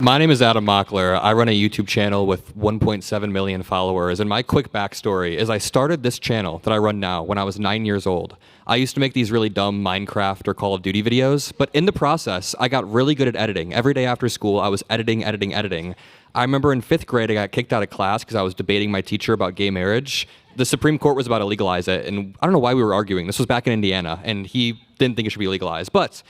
My name is Adam Mockler. I run a YouTube channel with 1.7 million followers, and my quick backstory is I started this channel that I run now when I was 9 years old. I used to make these really dumb Minecraft or Call of Duty videos, but in the process, I got really good at editing. Every day after school, I was editing. I remember in 5th grade, I got kicked out of class because I was debating my teacher about gay marriage. The Supreme Court was about to legalize it, and I don't know why we were arguing. This was back in Indiana, and he didn't think it should be legalized, but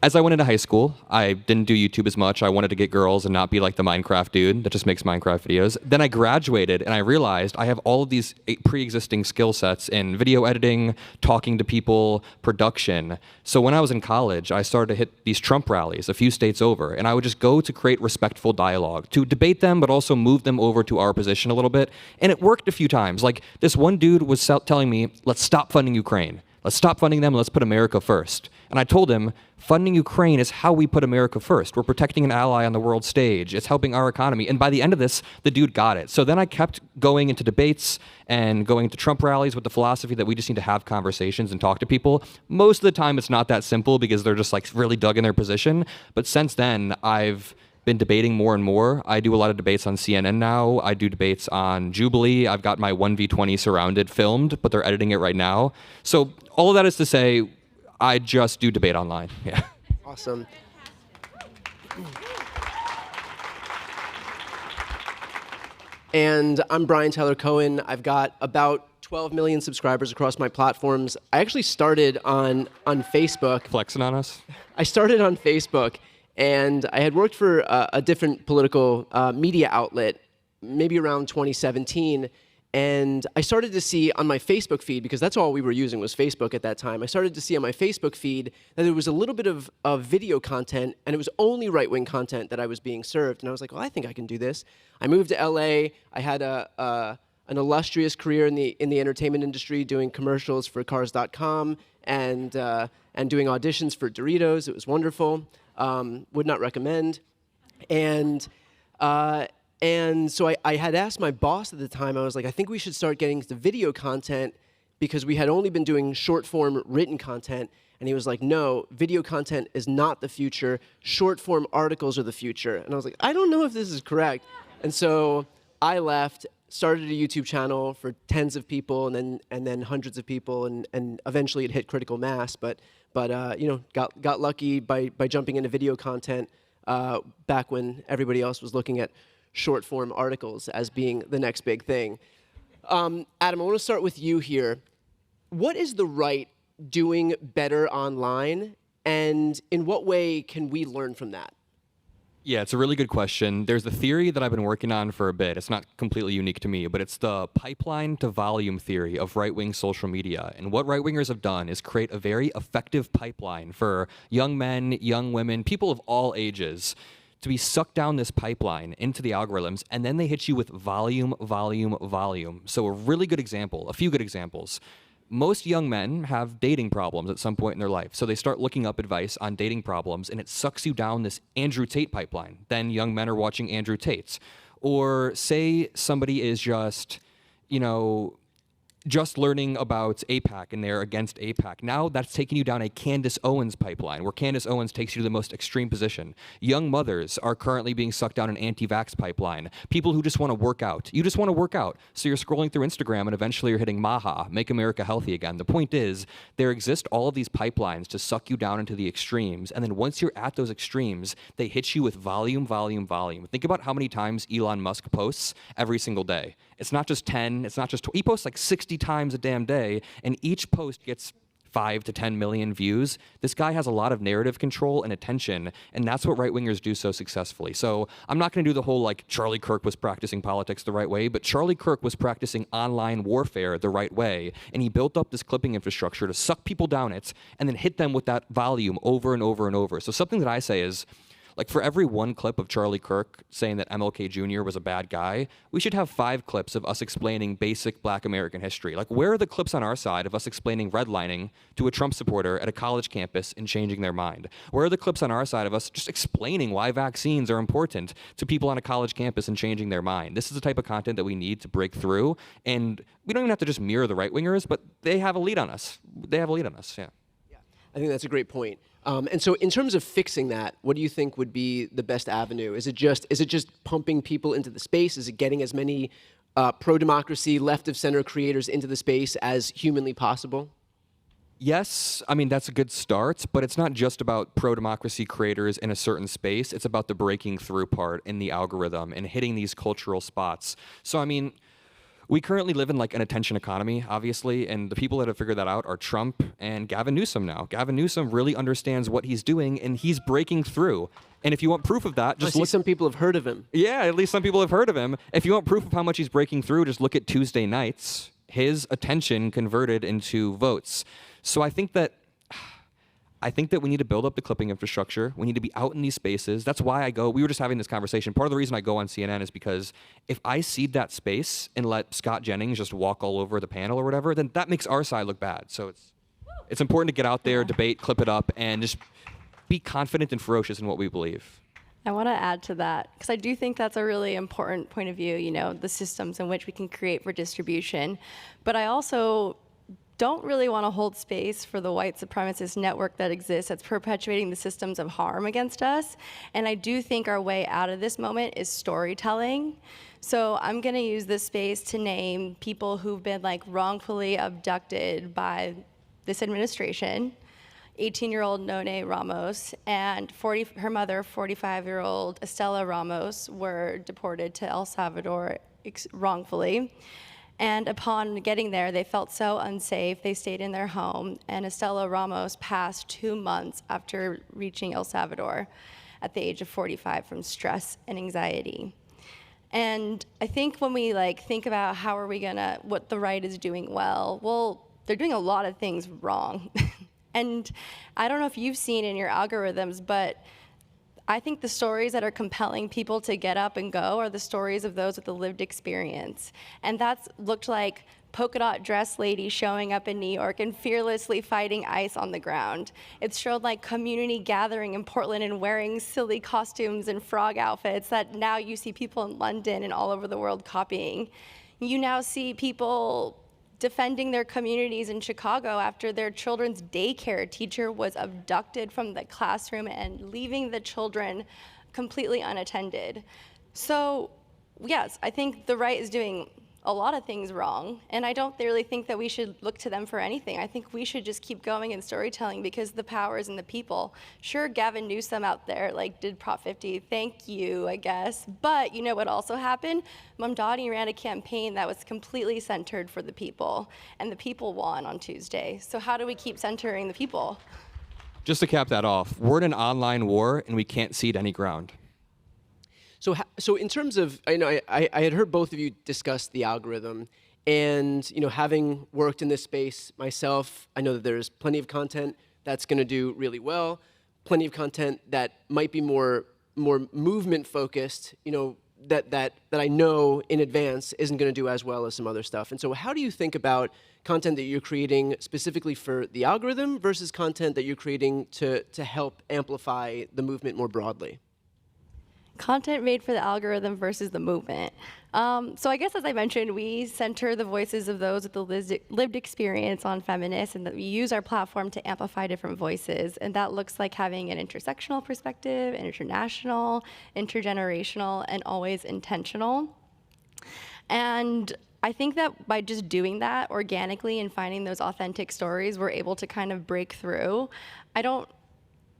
as I went into high school, I didn't do YouTube as much. I wanted to get girls and not be like the Minecraft dude that just makes Minecraft videos. Then I graduated and I realized I have all of these pre-existing skill sets in video editing, talking to people, production. So when I was in college, I started to hit these Trump rallies a few states over, and I would just go to create respectful dialogue, to debate them, but also move them over to our position a little bit. And it worked a few times. Like this one dude was telling me, let's stop funding Ukraine. Let's stop funding them and let's put America first. And I told him, funding Ukraine is how we put America first. We're protecting an ally on the world stage. It's helping our economy. And by the end of this, the dude got it. So then I kept going into debates and going to Trump rallies with the philosophy that we just need to have conversations and talk to people. Most of the time, it's not that simple because they're just like really dug in their position. But since then, I've been debating more and more. I do a lot of debates on CNN now. I do debates on Jubilee. I've got my 1v20 Surrounded filmed, but they're editing it right now. So all of that is to say, I just do debate online. Yeah. Awesome. And I'm Brian Tyler Cohen. I've got about 12 million subscribers across my platforms. I actually started on Facebook. Flexing on us? I started on Facebook, and I had worked for a different political media outlet, maybe around 2017. And I started to see on my Facebook feed, because that's all we were using was Facebook at that time, I started to see on my Facebook feed that there was a little bit of video content, and it was only right-wing content that I was being served. And I was like, well, I think I can do this. I moved to LA. I had an illustrious career in the entertainment industry, doing commercials for Cars.com and doing auditions for Doritos. It was wonderful. Would not recommend. And so I had asked my boss at the time, I was like, I think we should start getting into video content because we had only been doing short-form written content. And he was like, no, video content is not the future. Short-form articles are the future. And I was like, I don't know if this is correct. And so I left, started a YouTube channel for tens of people and then hundreds of people, and eventually it hit critical mass. But you know, got lucky by jumping into video content back when everybody else was looking at short-form articles as being the next big thing. Adam, I want to start with you here. What is the right doing better online, and in what way can we learn from that? Yeah, it's a really good question. There's a theory that I've been working on for a bit. It's not completely unique to me, but it's the pipeline to volume theory of right-wing social media. And what right-wingers have done is create a very effective pipeline for young men, young women, people of all ages to be sucked down this pipeline into the algorithms, and then they hit you with volume. So a really good example, a few good examples. Most young men have dating problems at some point in their life, so they start looking up advice on dating problems, and it sucks you down this Andrew Tate pipeline. Then young men are watching Andrew Tate's. Or say somebody is just, you know, just learning about AIPAC and they're against AIPAC. Now that's taking you down a Candace Owens pipeline, where Candace Owens takes you to the most extreme position. Young mothers are currently being sucked down an anti-vax pipeline. People who just want to work out. You just want to work out. So you're scrolling through Instagram and eventually you're hitting Maha, Make America Healthy Again. The point is, there exist all of these pipelines to suck you down into the extremes. And then once you're at those extremes, they hit you with volume. Think about how many times Elon Musk posts every single day. It's not just 10, it's not just 20. He posts like 60 times a damn day, and each post gets 5 to 10 million views. This guy has a lot of narrative control and attention, and that's what right-wingers do so successfully. So I'm not going to do the whole, like, Charlie Kirk was practicing politics the right way, but Charlie Kirk was practicing online warfare the right way, and he built up this clipping infrastructure to suck people down it and then hit them with that volume over and over. So something that I say is, like, for every one clip of Charlie Kirk saying that MLK Jr. was a bad guy, we should have 5 clips of us explaining basic Black American history. Like, where are the clips on our side of us explaining redlining to a Trump supporter at a college campus and changing their mind? Where are the clips on our side of us just explaining why vaccines are important to people on a college campus and changing their mind? This is the type of content that we need to break through, and we don't even have to just mirror the right-wingers, but they have a lead on us. Yeah. I think that's a great point. And so in terms of fixing that, what do you think would be the best avenue? Is it just pumping people into the space? Is it getting as many pro-democracy, left-of-center creators into the space as humanly possible? Yes, I mean, that's a good start, but it's not just about pro-democracy creators in a certain space. It's about the breaking through part in the algorithm and hitting these cultural spots. So, I mean, we currently live in like an attention economy, obviously, and the people that have figured that out are Trump and Gavin Newsom now. Gavin Newsom really understands what he's doing, and he's breaking through. And if you want proof of that, just look. Some people have heard of him. Yeah, at least some people have heard of him. If you want proof of how much he's breaking through, just look at Tuesday nights. His attention converted into votes. So I think that we need to build up the clipping infrastructure. We need to be out in these spaces. That's why I go. We were just having this conversation. Part of the reason I go on CNN is because if I cede that space and let Scott Jennings just walk all over the panel or whatever, then that makes our side look bad. So it's important to get out there, debate, clip it up, and just be confident and ferocious in what we believe. I want to add to that, because I do think that's a really important point of view, the systems in which we can create for distribution. But I also don't really want to hold space for the white supremacist network that exists that's perpetuating the systems of harm against us. And I do think our way out of this moment is storytelling. So I'm going to use this space to name people who've been wrongfully abducted by this administration. 18-year-old None Ramos and her mother, 45-year-old Estela Ramos, were deported to El Salvador wrongfully. And upon getting there, they felt so unsafe, they stayed in their home, and Estela Ramos passed 2 months after reaching El Salvador at the age of 45 from stress and anxiety. And I think when we think about what the right is doing well, they're doing a lot of things wrong. And I don't know if you've seen in your algorithms, but I think the stories that are compelling people to get up and go are the stories of those with the lived experience. And that's looked like polka dot dress lady showing up in New York and fearlessly fighting ICE on the ground. It's showed community gathering in Portland and wearing silly costumes and frog outfits that now you see people in London and all over the world copying. You now see people defending their communities in Chicago after their children's daycare teacher was abducted from the classroom and leaving the children completely unattended. So, yes, I think the right is doing a lot of things wrong, and I don't really think that we should look to them for anything. I think we should just keep going in storytelling because the power is in the people. Sure, Gavin Newsom out there did Prop 50, thank you, I guess. But you know what also happened? Mamdani ran a campaign that was completely centered for the people, and the people won on Tuesday. So how do we keep centering the people? Just to cap that off, we're in an online war, and we can't cede any ground. So in terms of, I had heard both of you discuss the algorithm, and having worked in this space myself, I know that there's plenty of content that's going to do really well, plenty of content that might be more movement focused, that I know in advance isn't going to do as well as some other stuff. And so how do you think about content that you're creating specifically for the algorithm versus content that you're creating to help amplify the movement more broadly? Content made for the algorithm versus the movement. So I guess, as I mentioned, we center the voices of those with the lived experience on feminists, and that we use our platform to amplify different voices. And that looks like having an intersectional perspective, international, intergenerational, and always intentional. And I think that by just doing that organically and finding those authentic stories, we're able to kind of break through. I don't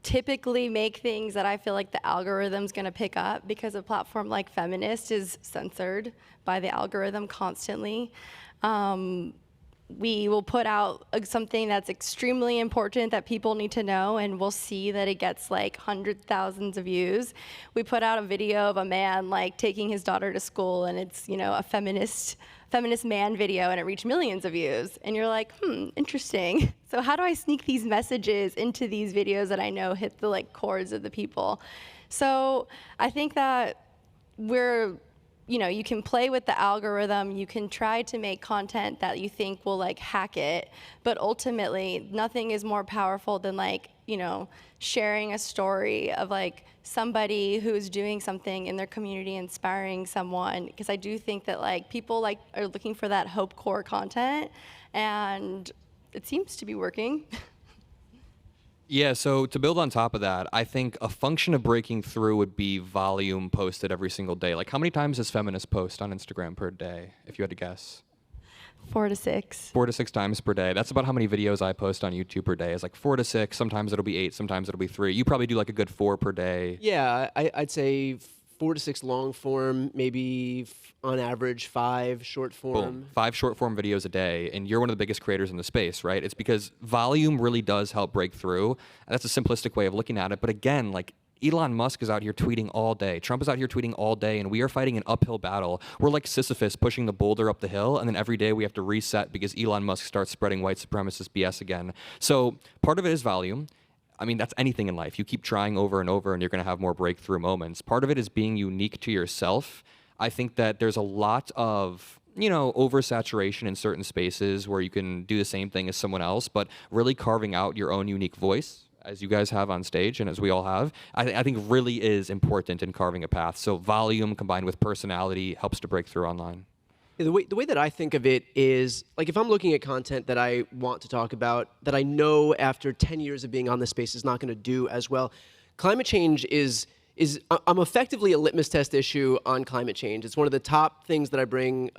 typically make things that I feel like the algorithm's going to pick up, because a platform like Feminist is censored by the algorithm constantly. We will put out something that's extremely important that people need to know, and we'll see that it gets hundreds of thousands of views. We put out a video of a man taking his daughter to school, and it's a feminist man video, and it reached millions of views. And you're like, interesting. So how do I sneak these messages into these videos that I know hit the chords of the people? So I think that you can play with the algorithm, you can try to make content that you think will hack it, but ultimately nothing is more powerful than sharing a story of somebody who's doing something in their community, inspiring someone. Because I do think that people are looking for that hope core content, and it seems to be working. Yeah, so to build on top of that, I think a function of breaking through would be volume posted every single day. Like, how many times does feminists post on Instagram per day, if you had to guess? 4 to 6. 4 to 6 times per day. That's about how many videos I post on YouTube per day. It's like 4 to 6. Sometimes it'll be 8. Sometimes it'll be 3. You probably do like a good 4 per day. Yeah, I'd say 4 to 6 long form, maybe on average 5 short form. Boom. 5 short form videos a day, and you're one of the biggest creators in the space, right? It's because volume really does help break through. That's a simplistic way of looking at it. But again, like, Elon Musk is out here tweeting all day. Trump is out here tweeting all day, and we are fighting an uphill battle. We're like Sisyphus pushing the boulder up the hill, and then every day we have to reset because Elon Musk starts spreading white supremacist BS again. So part of it is volume. I mean, that's anything in life. You keep trying over and over, and you're going to have more breakthrough moments. Part of it is being unique to yourself. I think that there's a lot of, oversaturation in certain spaces where you can do the same thing as someone else, but really carving out your own unique voice, as you guys have on stage and as we all have, I think really is important in carving a path. So volume combined with personality helps to break through online. Yeah, the way that I think of it is, like, if I'm looking at content that I want to talk about, that I know after 10 years of being on this space is not going to do as well, climate change I'm effectively a litmus test issue on climate change. It's one of the top things that I bring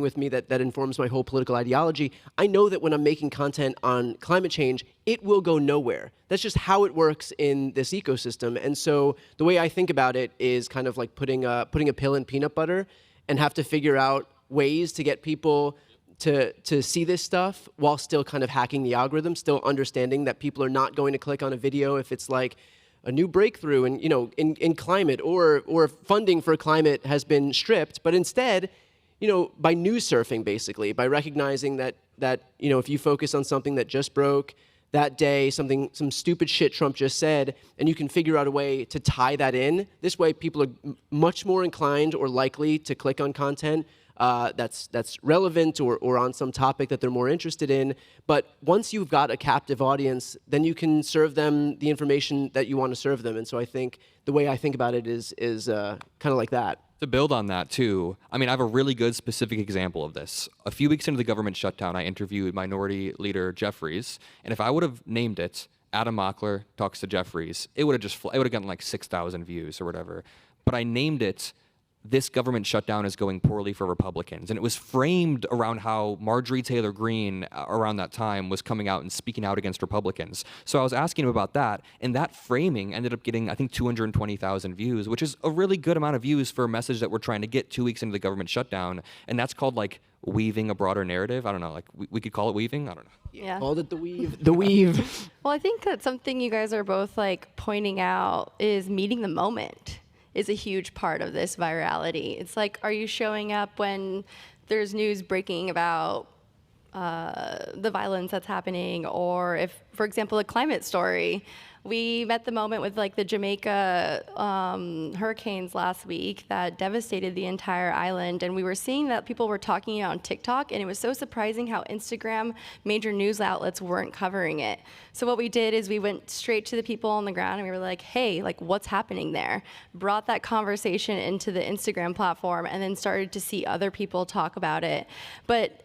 with me that informs my whole political ideology. I know that when I'm making content on climate change, it will go nowhere. That's just how it works in this ecosystem. And so the way I think about it is kind of like putting a pill in peanut butter and have to figure out ways to get people to see this stuff while still kind of hacking the algorithm, still understanding that people are not going to click on a video if it's like a new breakthrough in climate or funding for climate has been stripped, but instead, by news surfing, basically, by recognizing that if you focus on something that just broke that day, some stupid shit Trump just said, and you can figure out a way to tie that in, this way people are much more inclined or likely to click on content that's relevant or on some topic that they're more interested in. But once you've got a captive audience, then you can serve them the information that you want to serve them. And so I think the way I think about it is kind of like that. To build on that too, I mean, I have a really good specific example of this. A few weeks into the government shutdown, I interviewed Minority Leader Jeffries, and if I would have named it Adam Mockler Talks to Jeffries, it would have gotten like 6,000 views or whatever. But I named it This Government Shutdown is Going Poorly for Republicans. And it was framed around how Marjorie Taylor Greene around that time was coming out and speaking out against Republicans. So I was asking him about that, and that framing ended up getting, I think, 220,000 views, which is a really good amount of views for a message that we're trying to get 2 weeks into the government shutdown. And that's called, like, weaving a broader narrative. I don't know, like, we could call it weaving? I don't know. Yeah. Called it the weave. The weave. Well, I think that something you guys are both like pointing out is meeting the moment is a huge part of this virality. It's like, are you showing up when there's news breaking about the violence that's happening, or if, for example, a climate story? We met the moment with like the Jamaica hurricanes last week that devastated the entire island, and we were seeing that people were talking on TikTok, and it was so surprising how Instagram major news outlets weren't covering it. So what we did is we went straight to the people on the ground, and we were like, hey, like, what's happening there? Brought that conversation into the Instagram platform, and then started to see other people talk about it. But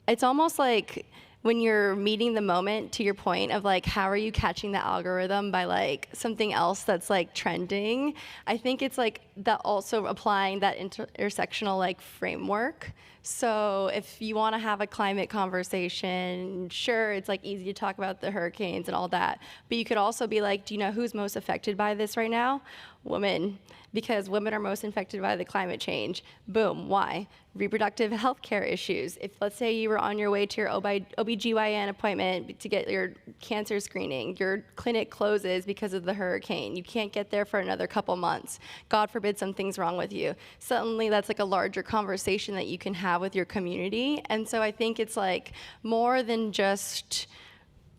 it's almost like when you're meeting the moment, to your point of like, how are you catching the algorithm by like something else that's like trending? I think it's like that also applying that intersectional like framework. So if you want to have a climate conversation, sure, it's like easy to talk about the hurricanes and all that, but you could also be like, do you know who's most affected by this right now? Women, because women are most affected by the climate change. Boom, why? Reproductive health care issues. If, let's say, you were on your way to your OB/GYN appointment to get your cancer screening, your clinic closes because of the hurricane. You can't get there for another couple months. God forbid something's wrong with you. Suddenly, that's like a larger conversation that you can have with your community. And so I think it's like more than just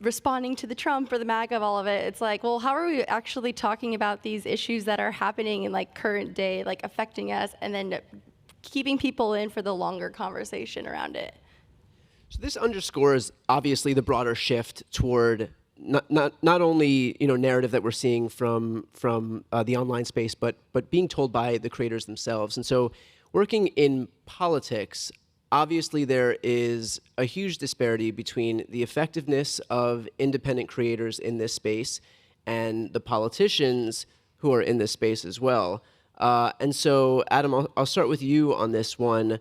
responding to the Trump or the MAGA of all of it. It's like, well, how are we actually talking about these issues that are happening in like current day, like affecting us, and then keeping people in for the longer conversation around it? So this underscores obviously the broader shift toward not only narrative that we're seeing from the online space, but being told by the creators themselves. And so working in politics, obviously there is a huge disparity between the effectiveness of independent creators in this space and the politicians who are in this space as well. And so, Adam, I'll start with you on this one.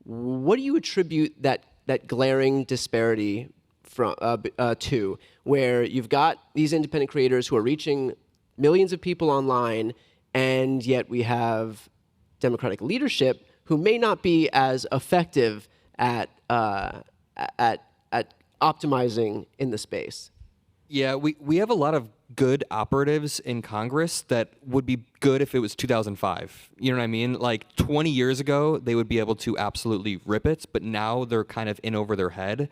What do you attribute that glaring disparity to, where you've got these independent creators who are reaching millions of people online, and yet we have Democratic leadership who may not be as effective at optimizing in the space? Yeah, we have a lot of good operatives in Congress that would be good if it was 2005. You know what I mean? Like 20 years ago, they would be able to absolutely rip it, but now they're kind of in over their head.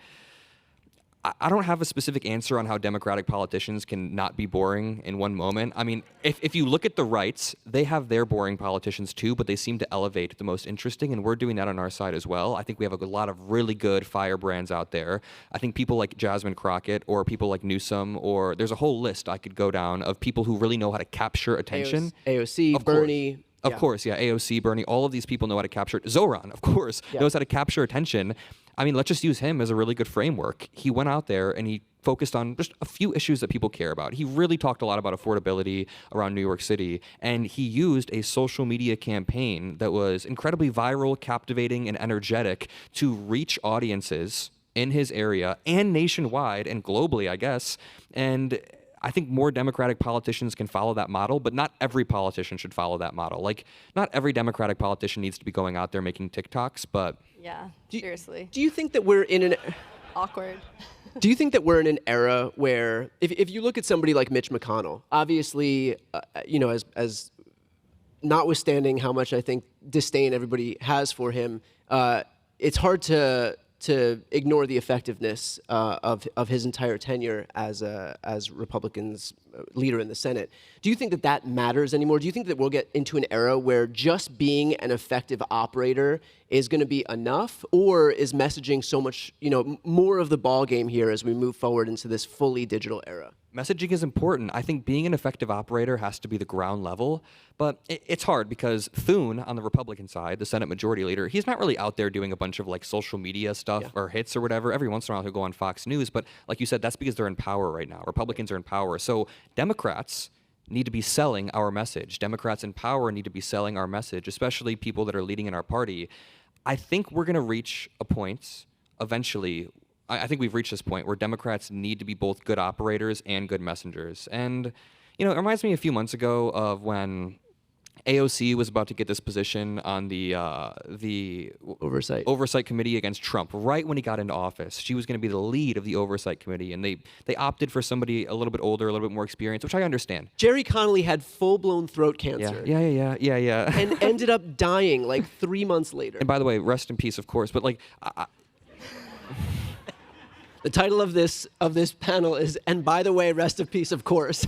I don't have a specific answer on how Democratic politicians can not be boring in one moment. I mean, if you look at the rights, they have their boring politicians too, but they seem to elevate the most interesting, and we're doing that on our side as well. I think we have a lot of really good firebrands out there. I think people like Jasmine Crockett or people like Newsom, or there's a whole list I could go down of people who really know how to capture attention. AOC, Of Bernie. Of course, yeah, AOC, Bernie, all of these people know how to capture. Zoran, of course, knows how to capture attention. I mean, let's just use him as a really good framework. He went out there and he focused on just a few issues that people care about. He really talked a lot about affordability around New York City, and he used a social media campaign that was incredibly viral, captivating, and energetic to reach audiences in his area and nationwide and globally, I guess. And I think more Democratic politicians can follow that model, but not every politician should follow that model. Like, not every Democratic politician needs to be going out there making TikToks, but... Yeah, seriously. Do you think that we're in an... Awkward. Do you think that we're in an era where, if you look at somebody like Mitch McConnell, obviously, as notwithstanding how much I think disdain everybody has for him, it's hard to ignore the effectiveness of his entire tenure as Republicans' leader in the Senate. Do you think that matters anymore? Do you think that we'll get into an era where just being an effective operator is going to be enough, or is messaging so much, more of the ball game here as we move forward into this fully digital era? Messaging is important. I think being an effective operator has to be the ground level, but it's hard because Thune on the Republican side, the Senate Majority Leader, he's not really out there doing a bunch of like social media stuff or hits or whatever. Every once in a while he'll go on Fox News, but like you said, that's because they're in power right now. Republicans are in power. So Democrats need to be selling our message. Democrats in power need to be selling our message, especially people that are leading in our party. I think we're going to reach a point eventually. I think we've reached this point where Democrats need to be both good operators and good messengers. And, it reminds me a few months ago of when AOC was about to get this position on the oversight committee against Trump right when he got into office. She was going to be the lead of the oversight committee, and they opted for somebody a little bit older, a little bit more experienced, which I understand. Jerry Connolly had full-blown throat cancer. Yeah. And ended up dying like 3 months later. And by the way, rest in peace, of course. But like, the title of this panel is, and by the way, rest in peace, of course.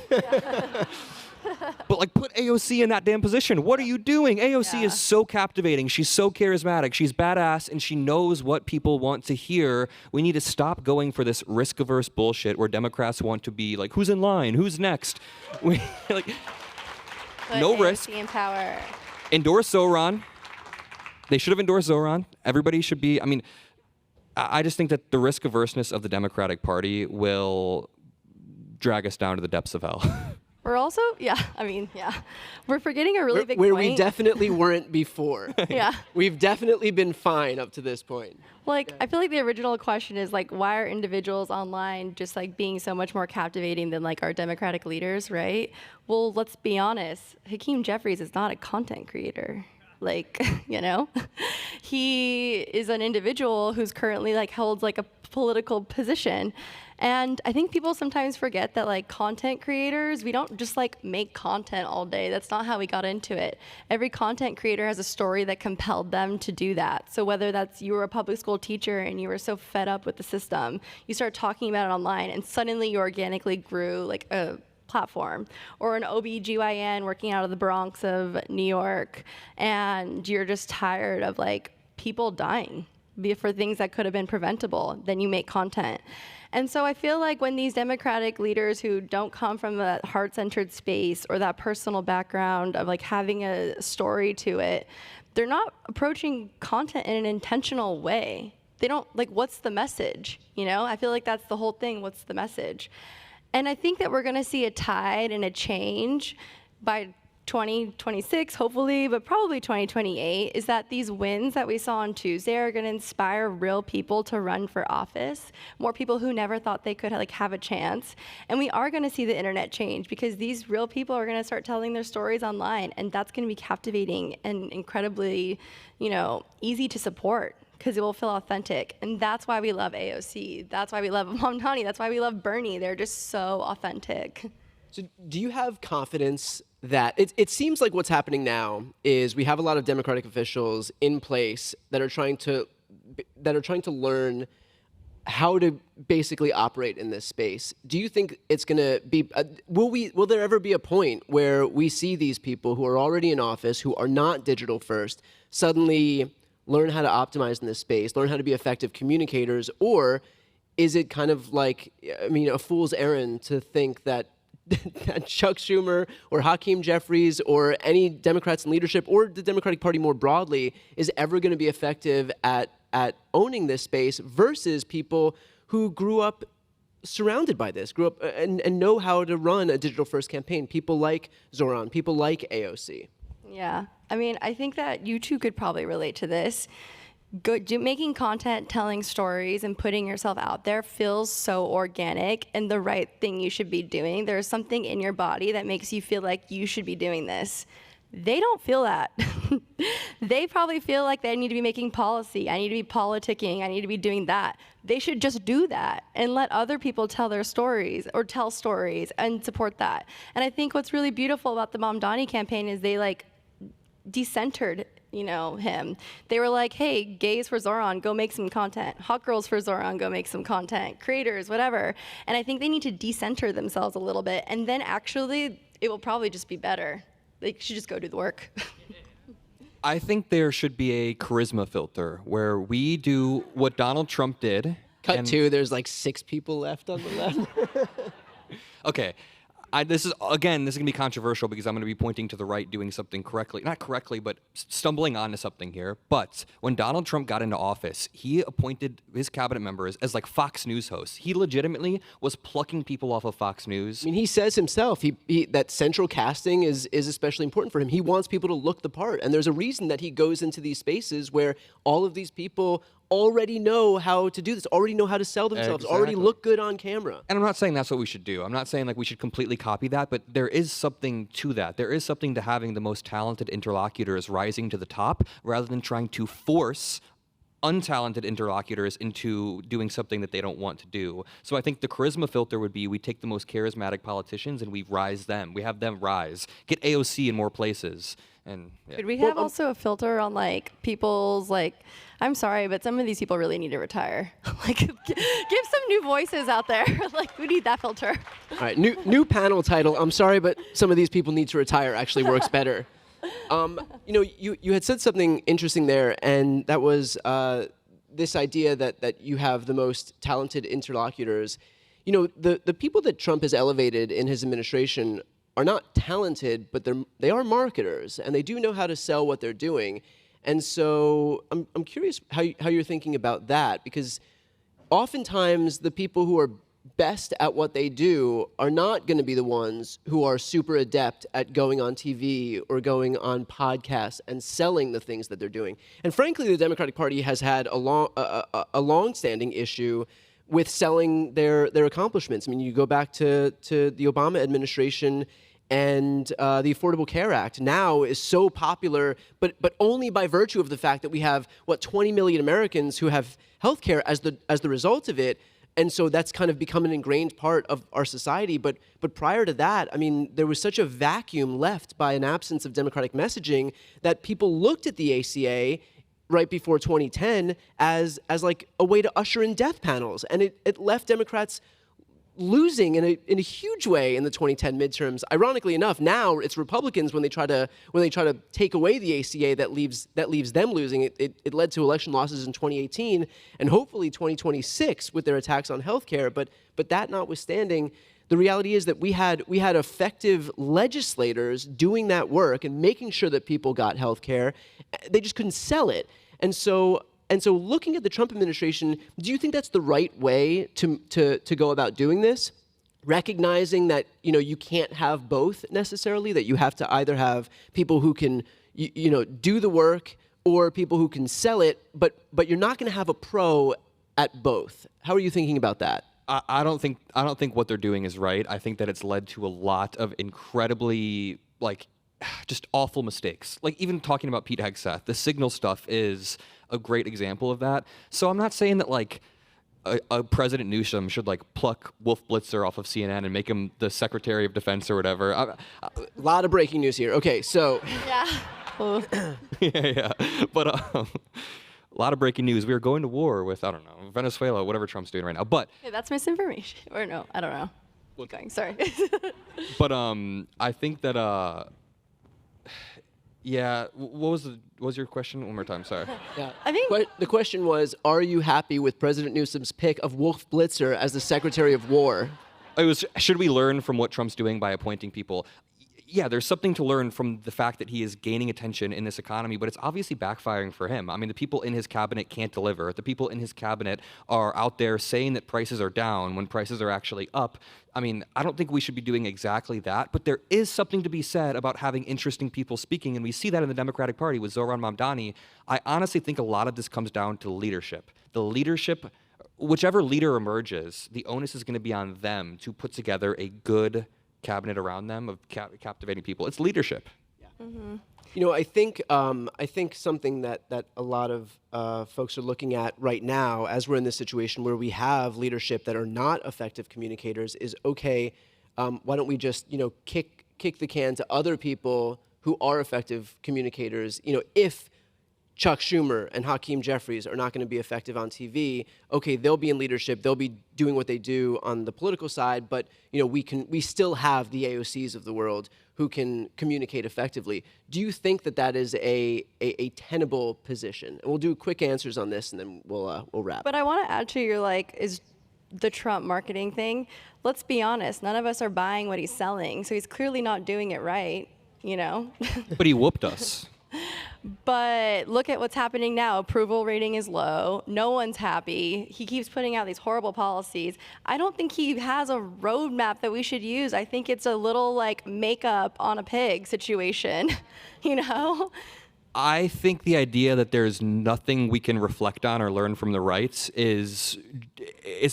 But like, put AOC in that damn position. What are you doing? AOC is so captivating. She's so charismatic. She's badass, and she knows what people want to hear. We need to stop going for this risk-averse bullshit where Democrats want to be like, who's in line? Who's next? No AOC risk. in power. Endorse Zoran. They should have endorsed Zoran. Everybody should be. I mean, I just think that the risk-averseness of the Democratic Party will drag us down to the depths of hell. We're also, we're forgetting a really big where point. we definitely weren't before. Yeah. We've definitely been fine up to this point. Like, I feel like the original question is, like, why are individuals online just, like, being so much more captivating than, like, our Democratic leaders, right? Well, let's be honest. Hakeem Jeffries is not a content creator. Like, he is an individual who's currently, like, holds, like, a political position. And I think people sometimes forget that, like, content creators, we don't just, like, make content all day. That's not how we got into it. Every content creator has a story that compelled them to do that. So whether that's you were a public school teacher and you were so fed up with the system, you start talking about it online, and suddenly you organically grew, like, a platform, or an OBGYN working out of the Bronx of New York, and you're just tired of, like, people dying for things that could have been preventable, then you make content. And so I feel like when these Democratic leaders who don't come from that heart-centered space or that personal background of like having a story to it, they're not approaching content in an intentional way. They don't, like, what's the message? You know, I feel like that's the whole thing. What's the message? And I think that we're going to see a tide and a change by 2026, hopefully, but probably 2028, is that these wins that we saw on Tuesday are going to inspire real people to run for office, more people who never thought they could like have a chance. And we are going to see the internet change because these real people are going to start telling their stories online, and that's going to be captivating and incredibly, you know, easy to support because it will feel authentic. And that's why we love AOC. That's why we love Mamdani. That's why we love Bernie. They're just so authentic. So do you have confidence that it seems like what's happening now is we have a lot of Democratic officials in place that are trying to learn how to basically operate in this space? Do you think it's going to be will there ever be a point where we see these people who are already in office, who are not digital first, suddenly learn how to optimize in this space, learn how to be effective communicators? Or is it kind of like, I mean, a fool's errand to think that Chuck Schumer or Hakeem Jeffries or any Democrats in leadership or the Democratic Party more broadly is ever going to be effective at owning this space versus people who grew up surrounded by this, grew up and know how to run a digital first campaign? People like Zoran, people like AOC. Yeah, I mean, I think that you two could probably relate to this. Making content, telling stories, and putting yourself out there feels so organic and the right thing you should be doing. There's something in your body that makes you feel like you should be doing this. They don't feel that. They probably feel like they need to be making policy. I need to be politicking. I need to be doing that. They should just do that and let other people tell their stories or tell stories and support that. And I think what's really beautiful about the Mamdani campaign is they like decentered, you know, him. They were like, hey, gays for Zoran, go make some content. Hot girls for Zoran, go make some content. Creators, whatever. And I think they need to decenter themselves a little bit, and then actually it will probably just be better. They should just go do the work. I think there should be a charisma filter where we do what Donald Trump did. Cut to, there's like 6 people left on the left. Okay. This is going to be controversial because I'm going to be pointing to the right doing something correctly. Not correctly, but stumbling onto something here. But when Donald Trump got into office, he appointed his cabinet members as like Fox News hosts. He legitimately was plucking people off of Fox News. I mean, he says himself that central casting is especially important for him. He wants people to look the part. And there's a reason that he goes into these spaces where all of these people already know how to do this, already know how to sell themselves, already look good on camera. And I'm not saying that's what we should do. I'm not saying like we should completely copy that, but there is something to that. There is something to having the most talented interlocutors rising to the top rather than trying to force untalented interlocutors into doing something that they don't want to do. So I think the charisma filter would be we take the most charismatic politicians and we rise them. We have them rise. Get AOC in more places. And yeah. Could we have also a filter on like people's like, I'm sorry, but some of these people really need to retire. Like, give some new voices out there. Like, we need that filter. All right, new panel title. I'm sorry, but some of these people need to retire. Actually, works better. You know, you had said something interesting there, and that was this idea that you have the most talented interlocutors. You know, the people that Trump has elevated in his administration are not talented, but they are marketers, and they do know how to sell what they're doing. And so I'm curious how you're thinking about that, because oftentimes the people who are best at what they do are not going to be the ones who are super adept at going on TV or going on podcasts and selling the things that they're doing. And frankly, the Democratic Party has had a long-standing issue with selling their accomplishments. I mean, you go back to the Obama administration, and the Affordable Care Act now is so popular, but only by virtue of the fact that we have 20 million Americans who have health care as the result of it. And so that's kind of become an ingrained part of our society. But prior to that, I mean, there was such a vacuum left by an absence of Democratic messaging that people looked at the ACA right before 2010 as like a way to usher in death panels. And it left Democrats losing in a huge way in the 2010 midterms. Ironically enough, now it's Republicans when they try to take away the ACA that leaves them losing. It led to election losses in 2018 and hopefully 2026 with their attacks on healthcare. But that notwithstanding, the reality is that we had effective legislators doing that work and making sure that people got healthcare. They just couldn't sell it. And so looking at the Trump administration, do you think that's the right way to go about doing this? Recognizing that, you can't have both necessarily, that you have to either have people who can, do the work or people who can sell it, but you're not going to have a pro at both. How are you thinking about that? I don't think what they're doing is right. I think that it's led to a lot of incredibly, just awful mistakes. Like, even talking about Pete Hegseth, the Signal stuff is a great example of that. So I'm not saying that, a President Newsom should, pluck Wolf Blitzer off of CNN and make him the Secretary of Defense or whatever. A lot of breaking news here. Okay, so... Yeah. yeah. But... a lot of breaking news. We are going to war with, I don't know, Venezuela, whatever Trump's doing right now. But Hey, that's misinformation. Or no, I don't know. Keep going. Sorry. But I think that yeah. What was your question? One more time. Sorry. Yeah. I think the question was, are you happy with President Newsom's pick of Wolf Blitzer as the Secretary of War? It was, should we learn from what Trump's doing by appointing people? Yeah, there's something to learn from the fact that he is gaining attention in this economy, but it's obviously backfiring for him. I mean, the people in his cabinet can't deliver. The people in his cabinet are out there saying that prices are down when prices are actually up. I mean, I don't think we should be doing exactly that, but there is something to be said about having interesting people speaking, and we see that in the Democratic Party with Zohran Mamdani. I honestly think a lot of this comes down to leadership. The leadership, whichever leader emerges, the onus is going to be on them to put together a good cabinet around them of captivating people. It's leadership. Yeah. Mm-hmm. I think something that a lot of folks are looking at right now, as we're in this situation where we have leadership that are not effective communicators, is okay. Why don't we just kick the can to other people who are effective communicators? If Chuck Schumer and Hakeem Jeffries are not going to be effective on TV, okay, they'll be in leadership, they'll be doing what they do on the political side, but we still have the AOCs of the world who can communicate effectively. Do you think that is a tenable position? And we'll do quick answers on this, and then we'll wrap. But I want to add to your is the Trump marketing thing. Let's be honest, none of us are buying what he's selling, so he's clearly not doing it right. But he whooped us. But look at what's happening now. Approval rating is low. No one's happy. He keeps putting out these horrible policies. I don't think he has a roadmap that we should use. I think it's a little makeup on a pig situation, I think the idea that there's nothing we can reflect on or learn from the rights is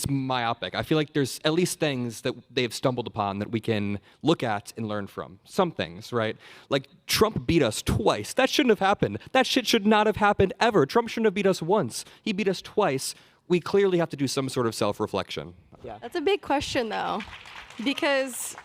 myopic. I feel like there's at least things that they've stumbled upon that we can look at and learn from. Some things, right? Like Trump beat us twice. That shouldn't have happened. That shit should not have happened ever. Trump shouldn't have beat us once. He beat us twice. We clearly have to do some sort of self-reflection. Yeah. That's a big question, though, because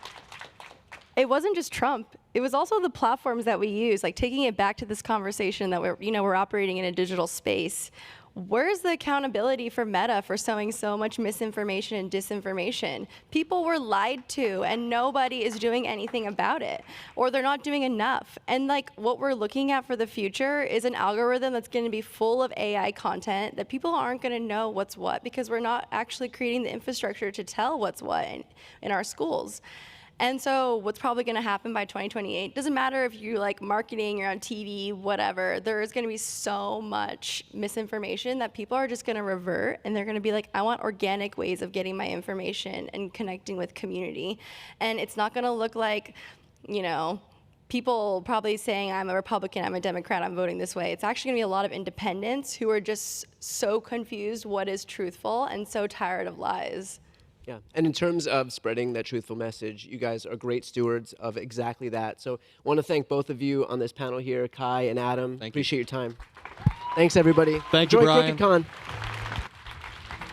it wasn't just Trump. It was also the platforms that we use, taking it back to this conversation that we're operating in a digital space. Where's the accountability for Meta for sowing so much misinformation and disinformation? People were lied to, and nobody is doing anything about it, or they're not doing enough. And what we're looking at for the future is an algorithm that's going to be full of AI content that people aren't going to know what's what, because we're not actually creating the infrastructure to tell what's what in our schools. And so what's probably going to happen by 2028, doesn't matter if you marketing, you're on TV, whatever, there is going to be so much misinformation that people are just going to revert, and they're going to be I want organic ways of getting my information and connecting with community. And it's not going to look like, people probably saying, I'm a Republican, I'm a Democrat, I'm voting this way. It's actually going to be a lot of independents who are just so confused what is truthful and so tired of lies. Yeah, and in terms of spreading that truthful message, you guys are great stewards of exactly that. So I want to thank both of you on this panel here, Ky and Adam. Thank you. Appreciate your time. Thanks, everybody. Thank you, Enjoy Brian. CrookedCon.